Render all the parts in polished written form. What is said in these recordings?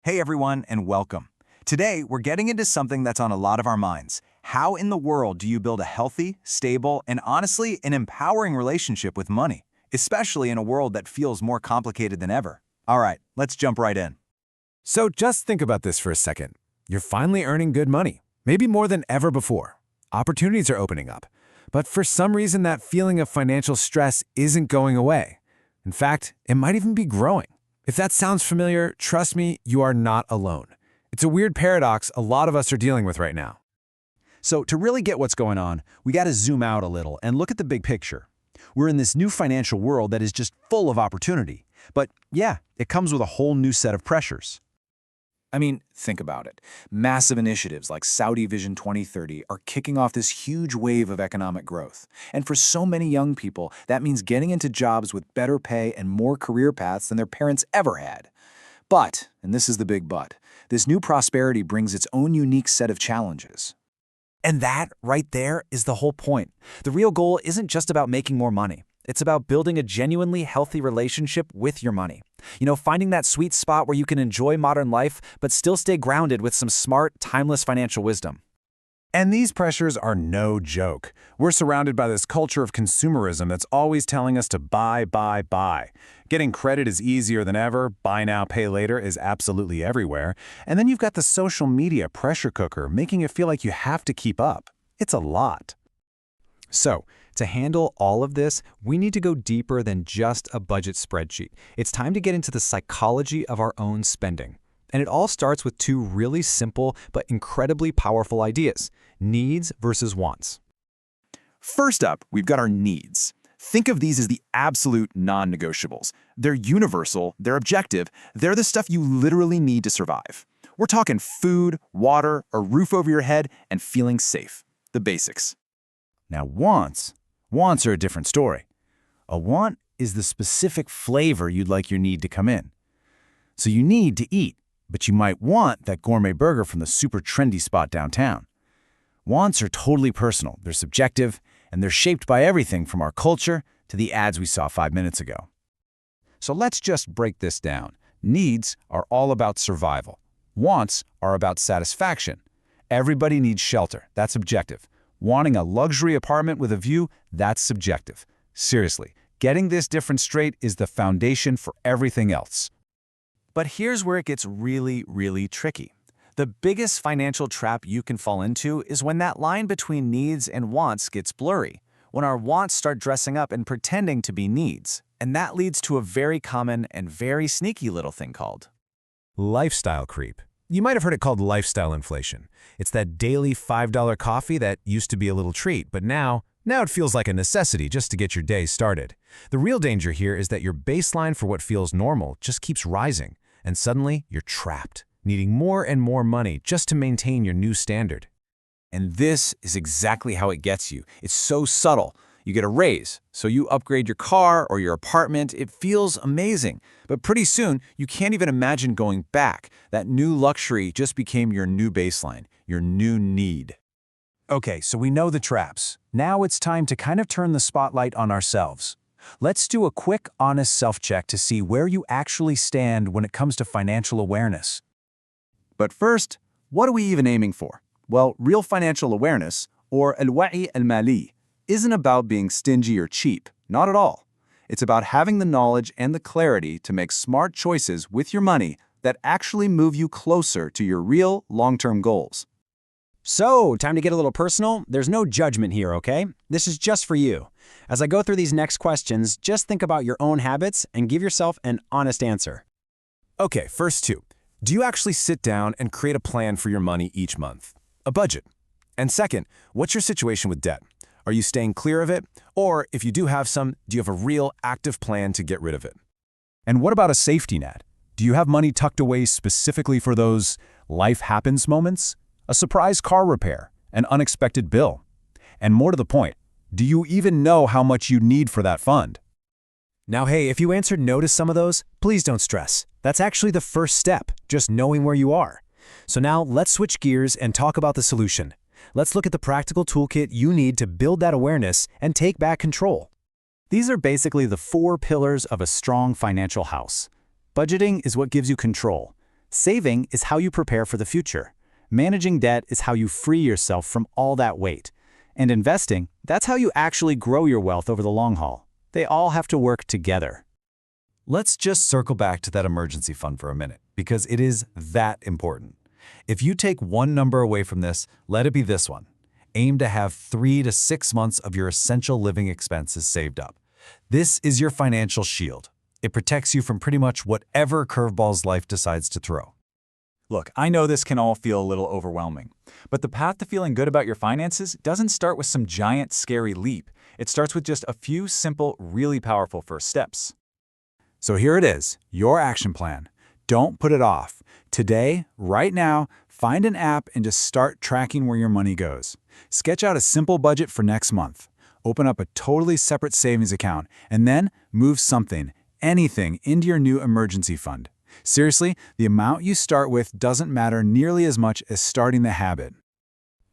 Hey everyone, and welcome. Today, we're getting into something that's on a lot of our minds. How in the world do you build a healthy, stable, and honestly, an empowering relationship with money, especially in a world that feels more complicated than ever? All right, let's jump right in. So just think about this for a second. You're finally earning good money, maybe more than ever before. Opportunities are opening up. But for some reason, that feeling of financial stress isn't going away. In fact, it might even be growing. If that sounds familiar, trust me, you are not alone. It's a weird paradox a lot of us are dealing with right now. So to really get what's going on, we got to zoom out a little and look at the big picture. We're in this new financial world that is just full of opportunity. But yeah, it comes with a whole new set of pressures. I mean, think about it. Massive initiatives like Saudi Vision 2030 are kicking off this huge wave of economic growth. And for so many young people, that means getting into jobs with better pay and more career paths than their parents ever had. But, and this is the big but, this new prosperity brings its own unique set of challenges. And that, right there, is the whole point. The real goal isn't just about making more money. It's about building a genuinely healthy relationship with your money. Finding that sweet spot where you can enjoy modern life, but still stay grounded with some smart, timeless financial wisdom. And these pressures are no joke. We're surrounded by this culture of consumerism that's always telling us to buy, buy, buy. Getting credit is easier than ever, buy now, pay later is absolutely everywhere. And then you've got the social media pressure cooker making it feel like you have to keep up. It's a lot. So, to handle all of this, we need to go deeper than just a budget spreadsheet. It's time to get into the psychology of our own spending. And it all starts with two really simple but incredibly powerful ideas: needs versus wants. First up, we've got our needs. Think of these as the absolute non-negotiables. They're universal, they're objective, they're the stuff you literally need to survive. We're talking food, water, a roof over your head, and feeling safe. The basics. Now wants are a different story. A want is the specific flavor you'd like your need to come in. So you need to eat, but you might want that gourmet burger from the super trendy spot downtown. Wants are totally personal, they're subjective, and they're shaped by everything from our culture to the ads we saw 5 minutes ago. So let's just break this down. Needs are all about survival. Wants are about satisfaction. Everybody needs shelter, that's objective. Wanting a luxury apartment with a view, that's subjective. Seriously, getting this difference straight is the foundation for everything else. But here's where it gets really, really tricky. The biggest financial trap you can fall into is when that line between needs and wants gets blurry, when our wants start dressing up and pretending to be needs. And that leads to a very common and very sneaky little thing called Lifestyle creep. You might have heard it called lifestyle inflation. It's that daily $5 coffee that used to be a little treat, but now it feels like a necessity just to get your day started. The real danger here is that your baseline for what feels normal just keeps rising, and suddenly you're trapped, needing more and more money just to maintain your new standard. And this is exactly how it gets you. It's so subtle. You get a raise, so you upgrade your car or your apartment. It feels amazing. But pretty soon, you can't even imagine going back. That new luxury just became your new baseline, your new need. Okay, so we know the traps. Now it's time to kind of turn the spotlight on ourselves. Let's do a quick, honest self-check to see where you actually stand when it comes to financial awareness. But first, what are we even aiming for? Well, real financial awareness, or al-wa'i al-mali, isn't about being stingy or cheap, not at all. It's about having the knowledge and the clarity to make smart choices with your money that actually move you closer to your real long-term goals. So, time to get a little personal. There's no judgment here, okay? This is just for you. As I go through these next questions, just think about your own habits and give yourself an honest answer. Okay, first two. Do you actually sit down and create a plan for your money each month? A budget? And second, what's your situation with debt? Are you staying clear of it? Or if you do have some, do you have a real active plan to get rid of it? And what about a safety net? Do you have money tucked away specifically for those life happens moments? A surprise car repair, an unexpected bill? And more to the point, do you even know how much you need for that fund? Now, hey, if you answered no to some of those, please don't stress. That's actually the first step, just knowing where you are. So now let's switch gears and talk about the solution. Let's look at the practical toolkit you need to build that awareness and take back control. These are basically the 4 pillars of a strong financial house. Budgeting is what gives you control. Saving is how you prepare for the future. Managing debt is how you free yourself from all that weight. And investing, that's how you actually grow your wealth over the long haul. They all have to work together. Let's just circle back to that emergency fund for a minute, because it is that important. If you take one number away from this, let it be this one. Aim to have 3 to 6 months of your essential living expenses saved up. This is your financial shield. It protects you from pretty much whatever curveballs life decides to throw. Look, I know this can all feel a little overwhelming, but the path to feeling good about your finances doesn't start with some giant, scary leap. It starts with just a few simple, really powerful first steps. So here it is, your action plan. Don't put it off. Today, right now, find an app and just start tracking where your money goes. Sketch out a simple budget for next month. Open up a totally separate savings account, and then move something, anything, into your new emergency fund. Seriously, the amount you start with doesn't matter nearly as much as starting the habit.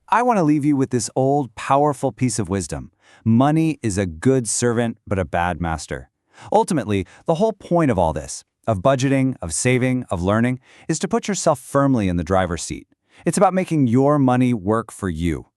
I want to leave you with this old, powerful piece of wisdom. Money is a good servant, but a bad master. Ultimately, the whole point of all this, of budgeting, of saving, of learning, is to put yourself firmly in the driver's seat. It's about making your money work for you.